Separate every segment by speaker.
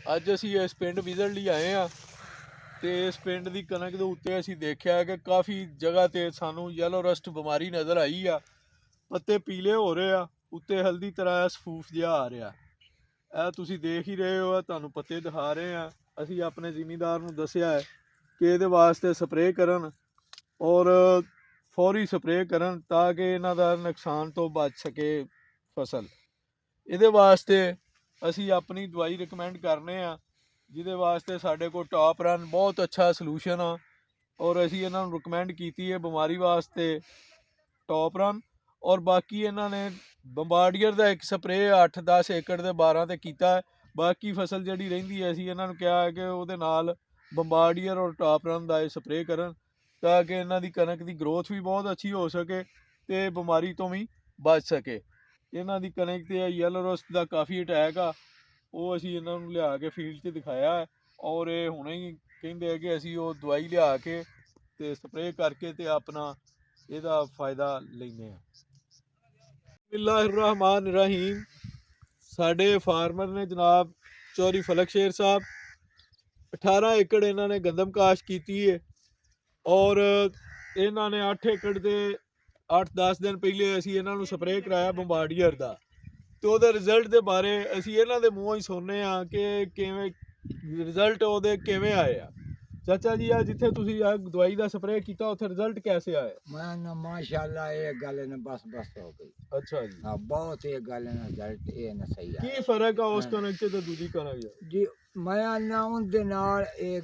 Speaker 1: ਅੱਜ ਅਸੀਂ ਇਸ ਪਿੰਡ ਵਿਜ਼ਿਟ ਲਈ ਆਏ ਆ ਤੇ ਇਸ ਪਿੰਡ ਦੀ ਕਣਕ ਦੇ ਉੱਤੇ ਅਸੀਂ ਦੇਖਿਆ ਕਿ ਕਾਫੀ ਜਗ੍ਹਾ ਤੇ ਸਾਨੂੰ ਯੈਲੋ ਰਸਟ ਬਿਮਾਰੀ ਨਜ਼ਰ ਆਈ ਆ। ਪੱਤੇ ਪੀਲੇ ਹੋ ਰਹੇ ਆ, ਉੱਤੇ ਹਲਦੀ ਤਰ੍ਹਾਂ ਸਫੂਫ ਜਿਹਾ ਆ ਰਿਹਾ। ਇਹ ਤੁਸੀਂ ਦੇਖ ਹੀ ਰਹੇ ਹੋ, ਤੁਹਾਨੂੰ ਪੱਤੇ ਦਿਖਾ ਰਹੇ ਆ। ਅਸੀਂ ਆਪਣੇ ਜ਼ਿਮੀਂਦਾਰ ਨੂੰ ਦੱਸਿਆ ਹੈ ਕਿ ਇਹਦੇ ਵਾਸਤੇ ਸਪਰੇਅ ਕਰਨ ਔਰ ਫੌਰੀ ਸਪਰੇਅ ਕਰਨ ਤਾਂ ਕਿ ਇਹਨਾਂ ਦਾ ਨੁਕਸਾਨ ਤੋਂ ਬਚ ਸਕੇ ਫਸਲ। ਇਹਦੇ ਵਾਸਤੇ ਅਸੀਂ ਆਪਣੀ ਦਵਾਈ ਰਿਕਮੈਂਡ ਕਰਨੇ ਆ, ਜਿਹਦੇ ਵਾਸਤੇ ਸਾਡੇ ਕੋਲ ਟਾਪ ਰਨ ਬਹੁਤ ਅੱਛਾ ਸਲੂਸ਼ਨ ਆ ਔਰ ਅਸੀਂ ਇਹਨਾਂ ਨੂੰ ਰਿਕਮੈਂਡ ਕੀਤੀ ਹੈ ਬਿਮਾਰੀ ਵਾਸਤੇ ਟਾਪ ਰਨ। ਔਰ ਬਾਕੀ ਇਹਨਾਂ ਨੇ ਬੰਬਾਰਡੀਅਰ ਦਾ ਇੱਕ ਸਪਰੇਅ 8-10 ਏਕੜ ਦੇ 12 ਤੇ ਕੀਤਾ ਹੈ। ਬਾਕੀ ਫਸਲ ਜਿਹੜੀ ਰਹਿੰਦੀ ਹੈ ਅਸੀਂ ਇਹਨਾਂ ਨੂੰ ਕਿਹਾ ਹੈ ਕਿ ਉਹਦੇ ਨਾਲ ਬੰਬਾਰਡੀਅਰ ਔਰ ਟਾਪ ਰਨ ਦਾ ਇਹ ਸਪਰੇਅ ਕਰਨ ਤਾਂ ਕਿ ਇਹਨਾਂ ਦੀ ਕਣਕ ਦੀ ਗਰੋਥ ਵੀ ਬਹੁਤ ਅੱਛੀ ਹੋ ਸਕੇ ਤੇ ਬਿਮਾਰੀ ਤੋਂ ਵੀ ਬਚ ਸਕੇ। ਇਹਨਾਂ ਦੀ ਕਣਕ ਤੇ ਯੈਲੋ ਰਸਟ ਦਾ ਕਾਫੀ ਅਟੈਕ ਆ, ਉਹ ਅਸੀਂ ਇਹਨਾਂ ਨੂੰ ਲਿਆ ਕੇ ਫੀਲਡ 'ਚ ਦਿਖਾਇਆ ਹੈ ਔਰ ਇਹ ਹੁਣੇ ਹੀ ਕਹਿੰਦੇ ਆ ਕਿ ਅਸੀਂ ਉਹ ਦਵਾਈ ਲਿਆ ਕੇ ਤੇ ਸਪਰੇਅ ਕਰਕੇ ਤੇ ਆਪਣਾ ਇਹਦਾ ਫਾਇਦਾ ਲੈਂਦੇ ਹਾਂ। ਬਿਸਮਿल्लाहिर्रहमान रहीम। ਸਾਡੇ ਫਾਰਮਰ ਨੇ ਜਨਾਬ ਚੌਧਰੀ ਫਲਕ ਸ਼ੇਰ ਸਾਹਿਬ, 18 ਏਕੜ ਇਹਨਾਂ ਨੇ ਗੰਦਮ ਕਾਸ਼ ਕੀਤੀ ਹੈ ਔਰ ਇਹਨਾਂ ਨੇ 8 ਏਕੜ ਦੇ 8-10 ਦਿਨ ਪਹਿਲੇ ਅਸੀਂ ਇਹਨਾਂ ਨੂੰ ਸਪਰੇਅ ਕਰਾਇਆ ਬੰਬਾਰਡੀਅਰ ਦਾ ਤੇ ਉਹਦੇ ਰਿਜ਼ਲਟ ਦੇ ਬਾਰੇ ਅਸੀਂ ਇਹਨਾਂ ਦੇ ਮੂੰਹੋਂ ਹੀ ਸੁਣਨੇ ਆ ਕਿ ਕਿਵੇਂ ਰਿਜ਼ਲਟ ਉਹਦੇ ਕਿਵੇਂ ਆਏ ਆ। ਚਾਚਾ ਜੀ, ਆ ਜਿੱਥੇ ਤੁਸੀਂ ਆ ਦਵਾਈ ਦਾ ਸਪਰੇਅ ਕੀਤਾ ਉੱਥੇ ਰਿਜ਼ਲਟ कैसे ਆਏ?
Speaker 2: ਮੈਂ ਨਾ ਮਾਸ਼ਾਅੱਲਾ ਇਹ ਗੱਲ ਨੇ ਬਸ ਹੋ ਗਈ।
Speaker 1: ਅੱਛਾ ਜੀ,
Speaker 2: ਹਾਂ ਬਹੁਤ ਇਹ ਗੱਲ ਨੇ ਰਿਜ਼ਲਟ ਇਹ ਨਾ ਸਹੀ ਆ।
Speaker 1: ਕੀ ਫਰਕ ਆ ਉਸ ਕਣਕ ਤੇ ਦੂਜੀ ਕਣਕ ਦਾ?
Speaker 2: ਜੀ ਮੈਂ ਨਾ ਉਹਦੇ ਨਾਲ ਇਹ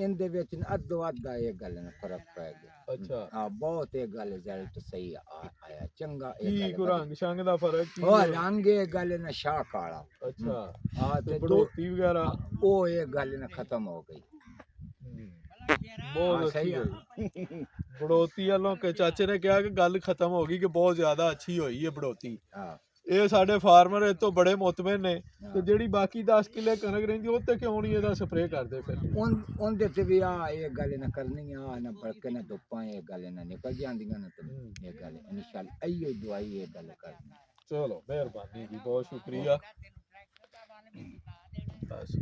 Speaker 2: ਇਹਦੇ ਵਿੱਚ ਅੱਧੋ ਅੱਧਾ ਇਹ ਗੱਲ ਨੇ ਫਰਕ ਪੈ ਗਿਆ।
Speaker 1: ਅੱਛਾ,
Speaker 2: ਹਾਂ ਬਹੁਤ ਇਹ ਗੱਲ ਰਿਜ਼ਲਟ ਸਹੀ ਆਇਆ, ਚੰਗਾ ਇਹ
Speaker 1: ਕੀ ਕੋ
Speaker 2: ਗੱਲ
Speaker 1: ਰੰਗ ਸ਼ੰਗ ਦਾ ਫਰਕ ਕੀ
Speaker 2: ਉਹ
Speaker 1: ਹੈ?
Speaker 2: ਰੰਗ ਇਹ ਗੱਲ ਨਾ ਸ਼ਾਹ ਕਾਲਾ।
Speaker 1: ਅੱਛਾ,
Speaker 2: ਹਾਂ
Speaker 1: ਤੇ
Speaker 2: ਤੇ
Speaker 1: ਬੜੋਤੀ ਵਗੈਰਾ
Speaker 2: ਉਹ ਇਹ ਗੱਲ ਨਾ ਖਤਮ ਹੋ ਗਈ।
Speaker 1: ਬਹੁਤ
Speaker 2: ਸਹੀ
Speaker 1: ਅੱਛੀ
Speaker 2: ਆ।
Speaker 1: ਹੋਈ ਬੜੋਤੀ ਵੱਲੋਂ ਕਿ ਚਾਚੇ ਨੇ ਕਿਹਾ ਕਿ ਗੱਲ ਖਤਮ ਹੋ ਗਈ, ਕਿ ਬਹੁਤ ਜ਼ਿਆਦਾ ਅੱਛੀ ਹੋਈ ਹੈ ਬੜੋਤੀ।
Speaker 2: ਹਾਂ
Speaker 1: ਇਹ ਸਾਡੇ ਫਾਰਮਰ ਇਹ ਤੋਂ ਬੜੇ ਮੁਤਮਿਨ ਨੇ ਤੇ ਜਿਹੜੀ ਬਾਕੀ 10 ਕਿੱਲੇ ਕਣਕ ਰਹਿੰਦੀ ਉਹ ਤੇ ਕਿਉਂ ਨਹੀਂ ਇਹਦਾ ਸਪਰੇਅ ਕਰਦੇ ਫਿਰ?
Speaker 2: ਉਹਦੇ ਤੇ ਵੀ ਆ ਇਹ ਗੱਲ ਨਾ ਕਰਨੀ ਆ ਨਾ ਬਲਕਿ ਨਾ ਧੁੱਪਾਂ ਇਹ ਗੱਲ ਨਾ ਨਿਕਲ ਜਾਂਦੀਆਂ ਨੇ ਤੇ ਇਹ ਗੱਲ ਇਨਸ਼ਾਅੱਲਾ ਇਹੋ ਦਵਾਈ ਇਹ ਗੱਲ ਕਰਨੀ।
Speaker 1: ਚਲੋ ਮਿਹਰਬਾਨੀ ਜੀ, ਬਹੁਤ ਸ਼ੁਕਰੀਆ। ਬਸ।